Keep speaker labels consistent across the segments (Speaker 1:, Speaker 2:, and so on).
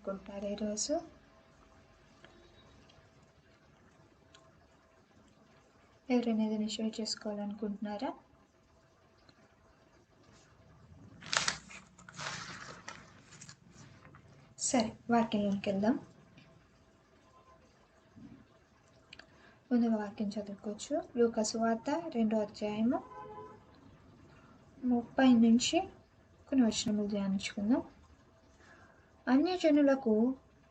Speaker 1: అనుకుంటున్నారు ఈరోజు? ఎవరైనా ఏదైనా షేర్ చేసుకోవాలనుకుంటున్నారా? సరే, వాక్యంలోకి వెళ్దాం. ముందుగా వాక్యం చదువుకోవచ్చు. లూకా సువార్త 2వ అధ్యాయము 30 నుంచి కొన్ని వచనములు ధ్యానించుకుందాం. అన్యజనులకు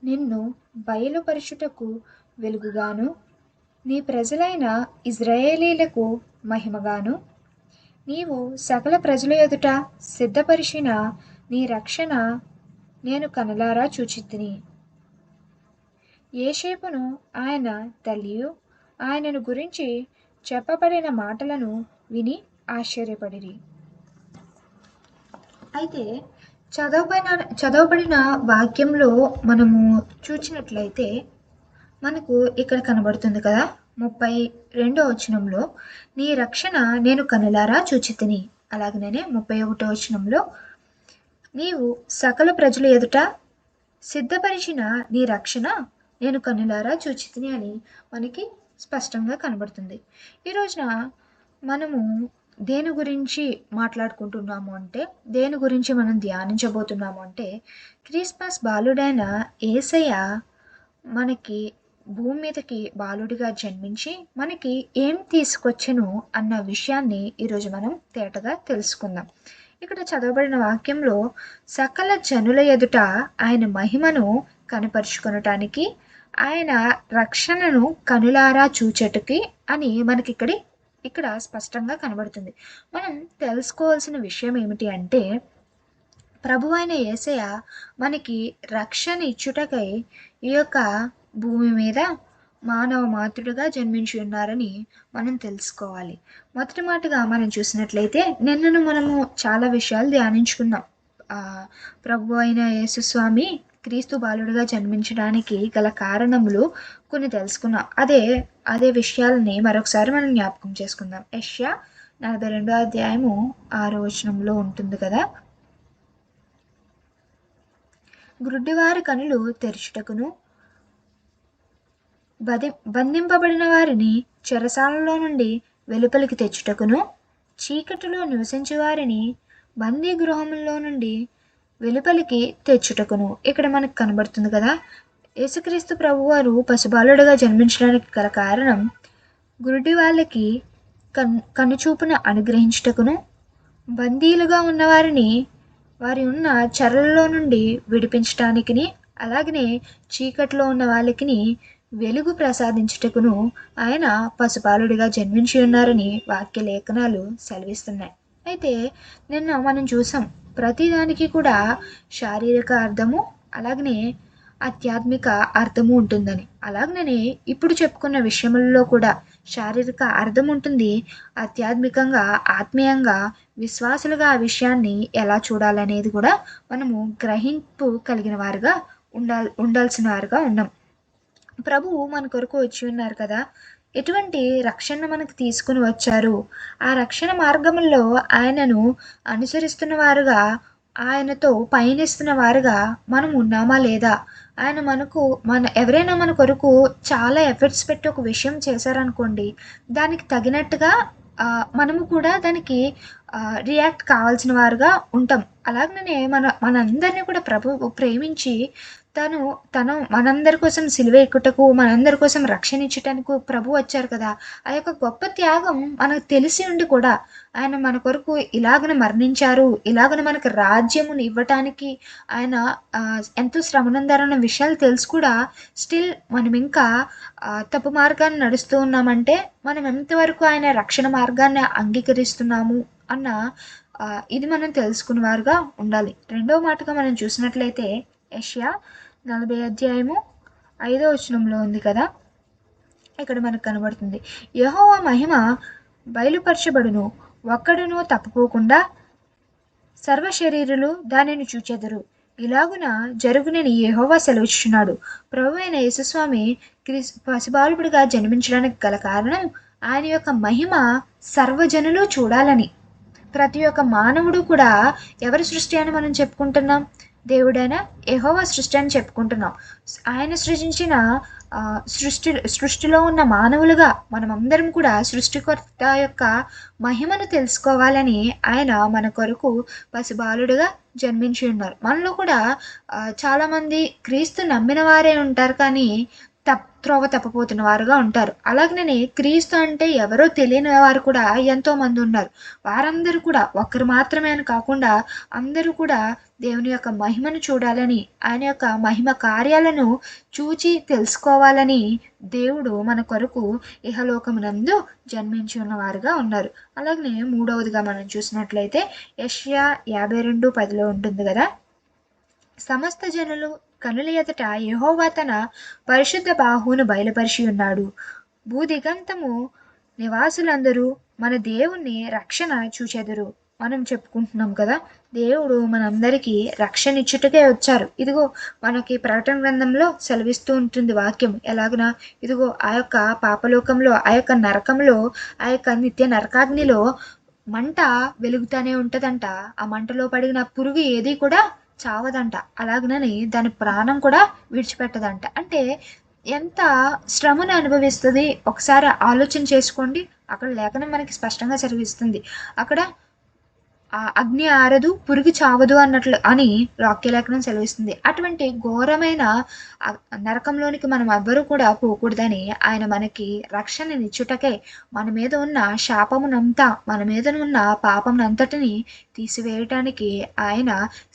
Speaker 1: నిన్ను బయలుపరచుటకు వెలుగుగాను, నీ ప్రజలైన ఇజ్రాయేలీలకు మహిమగాను, నీవు సకల ప్రజల ఎదుట సిద్ధపరిచిన నీ రక్షణ నేను కనులారా చూచితిని. యోసేపును ఆయన తల్లియు ఆయనను గురించి చెప్పబడిన మాటలను విని ఆశ్చర్యపడిరి. అయితే చదవబడిన వాక్యంలో మనము చూచినట్లయితే మనకు ఇక్కడ కనబడుతుంది కదా, 32వ వచనంలో నీ రక్షణ నేను కనులారా చూచితిని. అలాగనే 31వ వచనంలో నీవు సకల ప్రజల ఎదుట సిద్ధపరిచిన నీ రక్షణ నేను కనులారా చూచితిని అని మనకి స్పష్టంగా కనబడుతుంది. ఈ రోజున మనము దేని గురించి మాట్లాడుకుంటున్నాము అంటే, దేని గురించి మనం ధ్యానించబోతున్నాము అంటే, క్రిస్మస్ బాలుడైన యేసయ్య మనకి భూమి మీదకి బాలుడిగా జన్మించి మనకి ఏం తీసుకొచ్చెను అన్న విషయాన్ని ఈరోజు మనం తేటగా తెలుసుకుందాం. ఇక్కడ చదవబడిన వాక్యంలో సకల జనుల ఎదుట ఆయన మహిమను కనపరుచుకొనటానికి, ఆయన రక్షణను కనులారా చూచెట్టుకి అని మనకి ఇక్కడ స్పష్టంగా కనబడుతుంది. మనం తెలుసుకోవాల్సిన విషయం ఏమిటి అంటే, ప్రభువైన యేసయ్య మనకి రక్షణ ఇచ్చుటకై ఈ యొక్క భూమి మీద మానవ మాతృడుగా జన్మించి ఉన్నారని మనం తెలుసుకోవాలి. మొదటి మాటగా మనం చూసినట్లయితే నిన్నను మనము చాలా విషయాలు ధ్యానించుకున్నాం. ప్రభు అయిన యేసుస్వామి క్రీస్తు బాలుడిగా జన్మించడానికి గల కారణములు కొన్ని తెలుసుకున్నాం. అదే విషయాలని మరొకసారి మనం జ్ఞాపకం చేసుకుందాం. యెషయా 42వ అధ్యాయము 6వ వచనంలో ఉంటుంది కదా, గ్రుడ్డివారి కనులు తెరుచుటకును, బంధింపబడిన వారిని చెరసాలలో నుండి వెలుపలికి తెచ్చుటకును, చీకటిలో నివసించే వారిని బందీ గృహములో నుండి వెలుపలికి తెచ్చుటకును. ఇక్కడ మనకు కనబడుతుంది కదా, యేసుక్రీస్తు ప్రభువారు పసిబాలుడుగా జన్మించడానికి గల కారణం గురుడి వాళ్ళకి కనుచూపును అనుగ్రహించుటకును, బందీలుగా ఉన్నవారిని వారి ఉన్న చెరలలో నుండి విడిపించటానికి, అలాగనే చీకట్లో ఉన్న వాళ్ళకి వెలుగు ప్రసాదించుటకును ఆయన పసిబాలుడిగా జన్మించి ఉన్నారని వాక్య లేఖనాలు సెలవిస్తున్నాయి. అయితే నిన్న మనం చూసాం, ప్రతిదానికి కూడా శారీరక అర్థము అలాగనే ఆధ్యాత్మిక అర్థము ఉంటుందని. అలాగనే ఇప్పుడు చెప్పుకున్న విషయములలో కూడా శారీరక అర్థం ఉంటుంది, ఆధ్యాత్మికంగా ఆత్మీయంగా విశ్వాసులుగా ఆ విషయాన్ని ఎలా చూడాలనేది కూడా మనము గ్రహింపు కలిగిన వారుగా ఉండాల్సిన వారుగా ఉన్నాం. ప్రభువు మన కొరకు వచ్చి ఉన్నారు కదా, ఎటువంటి రక్షణ మనకు తీసుకుని వచ్చారు, ఆ రక్షణ మార్గంలో ఆయనను అనుసరిస్తున్న వారుగా, ఆయనతో పయనిస్తున్న వారుగా మనం ఉన్నామా లేదా, ఆయన ఎవరైనా మన కొరకు చాలా ఎఫర్ట్స్ పెట్టి ఒక విషయం చేశారనుకోండి, దానికి తగినట్టుగా మనము కూడా దానికి రియాక్ట్ కావాల్సిన వారుగా ఉంటాం. అలాగనే మనందరినీ కూడా ప్రభు ప్రేమించి తను మనందరి కోసం సిలువ ఎక్కుటకు, మనందరి కోసం రక్షణ ఇచ్చటానికి ప్రభు వచ్చారు కదా, ఆ యొక్క గొప్ప త్యాగం మనకు తెలిసి ఉండి కూడా ఆయన మన కొరకు ఇలాగన మరణించారు, ఇలాగన మనకు రాజ్యమును ఇవ్వటానికి ఆయన ఎంతో శ్రమనందారన్న విషయాలు తెలుసు కూడా స్టిల్ మనం ఇంకా తప్పు మార్గాన్ని నడుస్తూ ఉన్నామంటే మనం ఎంతవరకు ఆయన రక్షణ మార్గాన్ని అంగీకరిస్తున్నాము అన్న ఇది మనం తెలుసుకున్న వారుగా ఉండాలి. రెండవ మాటగా మనం చూసినట్లయితే యెషయా 40వ అధ్యాయము 5వ వచనంలో ఉంది కదా, ఇక్కడ మనకు కనబడుతుంది, యెహోవా మహిమ బయలుపరచబడును, ఒక్కడును తప్పుకోకుండా సర్వ శరీరులు దానిని చూచెదరు, ఇలాగున జరుగునని యెహోవా సెలవిస్తున్నాడు. ప్రభువైన యేసుస్వామి పసిబాలుడిగా జన్మించడానికి గల కారణం ఆయన యొక్క మహిమ సర్వజనులు చూడాలని. ప్రతి ఒక్క మానవుడు కూడా ఎవరి సృష్టి అని మనం చెప్పుకుంటున్నాం, దేవుడైన యెహోవా సృష్టి అని చెప్పుకుంటున్నాం. ఆయన సృజించిన సృష్టిలో ఉన్న మానవులుగా మనమందరం కూడా సృష్టికర్త యొక్క మహిమను తెలుసుకోవాలని ఆయన మన కొరకు పసిబాలుడుగా జన్మించి ఉన్నారు. మనలో కూడా చాలామంది క్రీస్తు నమ్మిన వారే ఉంటారు కానీ త్రోవ తప్పపోతున్న వారుగా ఉంటారు. అలాగనే క్రీస్తు అంటే ఎవరో తెలియని వారు కూడా ఎంతోమంది ఉన్నారు. వారందరూ కూడా ఒక్కరు మాత్రమే అని కాకుండా అందరూ కూడా దేవుని యొక్క మహిమను చూడాలని, ఆయన యొక్క మహిమ కార్యాలను చూచి తెలుసుకోవాలని దేవుడు మన కొరకు ఇహలోకమునందు జన్మించి ఉన్నవారుగా ఉన్నారు. అలాగనే మూడవదిగా మనం చూసినట్లయితే యెషయా 52:10 ఉంటుంది కదా, సమస్త జనులు కనుల ఎదుట యెహోవా తన పరిశుద్ధ బాహువును బయలుపరిచి ఉన్నాడు. భూదిగంతము నివాసులందరూ మన దేవుని రక్షణ చూచెదరు. మనం చెప్పుకుంటున్నాం కదా, దేవుడు మనందరికీ రక్షణ ఇచ్చుటకే వచ్చారు. ఇదిగో మనకి ప్రకటన గ్రంథంలో సెలవిస్తూ ఉంటుంది వాక్యం ఎలాగునా, ఇదిగో ఆ యొక్క పాపలోకంలో, ఆ యొక్క నరకంలో, ఆ యొక్క నిత్య నరకాగ్నిలో మంట వెలుగుతూనే ఉంటుందంట. ఆ మంటలో పడిన పురుగు ఏది కూడా చావదంట. అలాగనని దాని ప్రాణం కూడా విడిచిపెట్టదంట. అంటే ఎంత శ్రమను అనుభవిస్తుంది ఒకసారి ఆలోచన చేసుకోండి. అక్కడ లేఖనం మనకి స్పష్టంగా సెలవిస్తుంది. అక్కడ అగ్ని ఆరదు, పురుగు చావదు అన్నట్లు అని వాక్యలేఖనం సెలవిస్తుంది. అటువంటి ఘోరమైన నరకంలోనికి మనం ఎవ్వరూ కూడా పోకూడదని ఆయన మనకి రక్షణనిచ్చుటకే, మన మీద ఉన్న శాపమునంతా, మన మీద ఉన్న పాపమునంతటిని తీసివేయటానికి ఆయన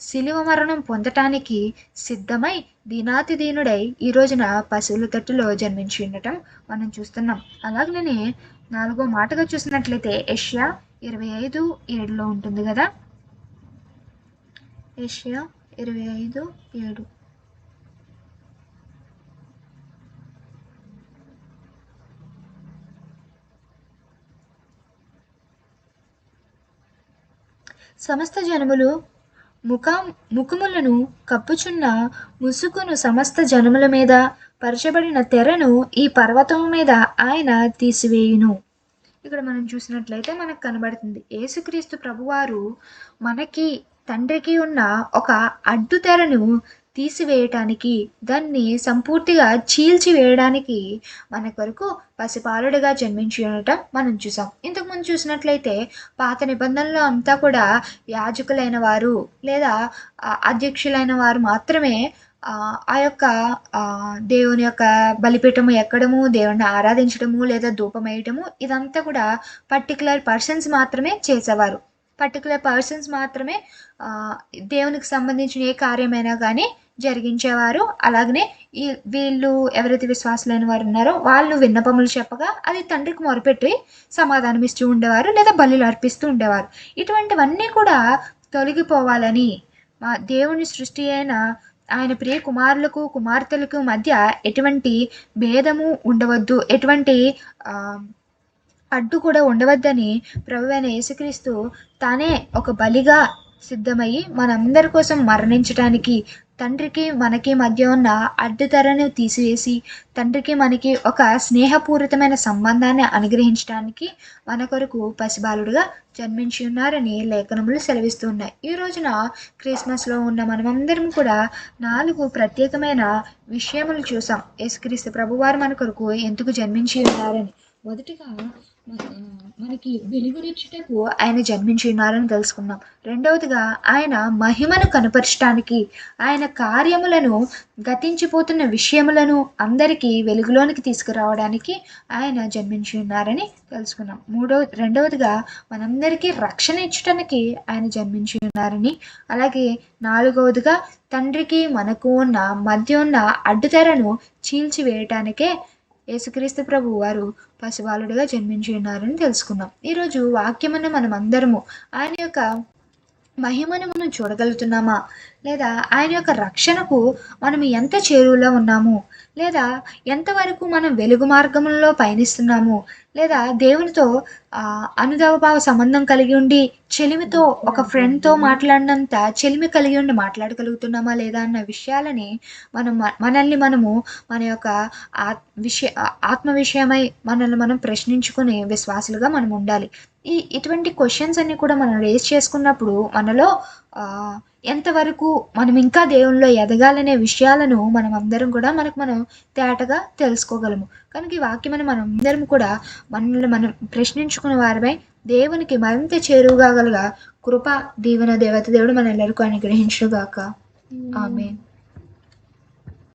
Speaker 1: శిలువ మరణం పొందటానికి సిద్ధమై దీనాతి దీనుడై ఈ రోజున పశువుల తట్టులో జన్మించి ఉండటం మనం చూస్తున్నాం. అలాగనే 4వ మాటగా చూసినట్లయితే యెషయా 25:7 ఉంటుంది కదా, యెషయా 25:7. సమస్త జనములు ముఖములను కప్పుచున్న ముసుగును సమస్త జనముల మీద పరచబడిన తెరను ఈ పర్వతం మీద ఆయన తీసివేయును. ఇక్కడ మనం చూసినట్లయితే మనకు కనబడుతుంది యేసుక్రీస్తు ప్రభువారు మనకి తండ్రికి ఉన్న ఒక అడ్డు తెరను తీసివేయటానికి, దాన్ని సంపూర్తిగా చీల్చివేయడానికి మన కొరకు పసిపాలుడుగా జన్మించి ఉండటం మనం చూసాం. ఇంతకుముందు చూసినట్లయితే పాత నిబంధనలో అంతా కూడా యాజకులైన వారు లేదా అధ్యక్షులైన వారు మాత్రమే ఆ యొక్క దేవుని యొక్క బలిపీఠము ఎక్కడము, దేవుణ్ణి ఆరాధించడము లేదా ధూపం వేయటము, ఇదంతా కూడా పర్టికులర్ పర్సన్స్ మాత్రమే చేసేవారు. పర్టికులర్ పర్సన్స్ మాత్రమే దేవునికి సంబంధించిన ఏ కార్యమైనా కానీ జరిగించేవారు. అలాగనే వీళ్ళు ఎవరైతే విశ్వాసులైన వారు ఉన్నారో వాళ్ళు విన్నపములు చెప్పగా అది తండ్రికి మొరపెట్టి సమాధానం ఇస్తూ ఉండేవారు లేదా బలులు అర్పిస్తూ ఉండేవారు. ఇటువంటివన్నీ కూడా తొలగిపోవాలని దేవుని సృష్టి అయిన ఆయన ప్రియ కుమారులకు కుమార్తెలకు మధ్య ఎటువంటి భేదము ఉండవద్దు, ఎటువంటి అడ్డు కూడా ఉండవద్దని ప్రభువైన యేసుక్రీస్తు తానే ఒక బలిగా సిద్ధమయ్యి మనందరి కోసం మరణించడానికి, తండ్రికి మనకి మధ్య ఉన్న అడ్డుతెరను తీసివేసి తండ్రికి మనకి ఒక స్నేహపూరితమైన సంబంధాన్ని అనుగ్రహించడానికి మన కొరకు పసిబాలుడుగా జన్మించి ఉన్నారని లేఖనములు సెలవిస్తూ ఉన్నాయి. ఈ రోజున క్రిస్మస్లో ఉన్న మనమందరం కూడా 4 ప్రత్యేకమైన విషయములు చూసాం. యేసుక్రీస్తు ప్రభువారు మన కొరకు ఎందుకు జన్మించి ఉన్నారని. మొదటిగా మనకి వెలుగునిచ్చుటకు ఆయన జన్మించి ఉన్నారని తెలుసుకున్నాం. రెండవదిగా ఆయన మహిమను కనపరచడానికి, ఆయన కార్యములను, గతించిపోతున్న విషయములను అందరికీ వెలుగులోనికి తీసుకురావడానికి ఆయన జన్మించి ఉన్నారని తెలుసుకున్నాం. రెండవదిగా మనందరికీ రక్షణ ఇచ్చటానికి ఆయన జన్మించి ఉన్నారని, అలాగే 4వదిగా తండ్రికి మనకు ఉన్న మధ్య ఉన్న అడ్డుతెరను చీల్చివేయటానికే యేసుక్రీస్తు ప్రభు వారు పసిబాలుడుగా జన్మించి ఉన్నారని తెలుసుకున్నాం. ఈరోజు వాక్యమును మనం అందరము ఆయన యొక్క మహిమను మనం చూడగలుగుతున్నామా, లేదా ఆయన యొక్క రక్షణకు మనం ఎంత చేరువలో ఉన్నాము, లేదా ఎంతవరకు మనం వెలుగు మార్గంలో పయనిస్తున్నాము, లేదా దేవునితో అనుదావభావ సంబంధం కలిగి ఉండి చెలిమితో ఒక ఫ్రెండ్తో మాట్లాడినంత చెలిమి కలిగి ఉండి మాట్లాడగలుగుతున్నామా లేదా అన్న విషయాలని మనల్ని మనము మన యొక్క ఆత్మ విషయమై మనల్ని మనం ప్రశ్నించుకునే విశ్వాసులుగా మనం ఉండాలి. ఇటువంటి క్వశ్చన్స్ అన్ని కూడా మనం రేస్ చేసుకున్నప్పుడు మనలో ఎంతవరకు మనం ఇంకా దేవునిలో ఎదగాలనే విషయాలను మనం అందరం కూడా మనం తేటగా తెలుసుకోగలము. కనుక ఈ వాక్యమని మనం అందరం కూడా మనల్ని మనం ప్రశ్నించుకున్న వారమై దేవునికి మరింత చేరువగాగలగా కృప, దీవెన, దేవత దేవుడు మనందరికీ అనుగ్రహించుగాక. ఆమేన్.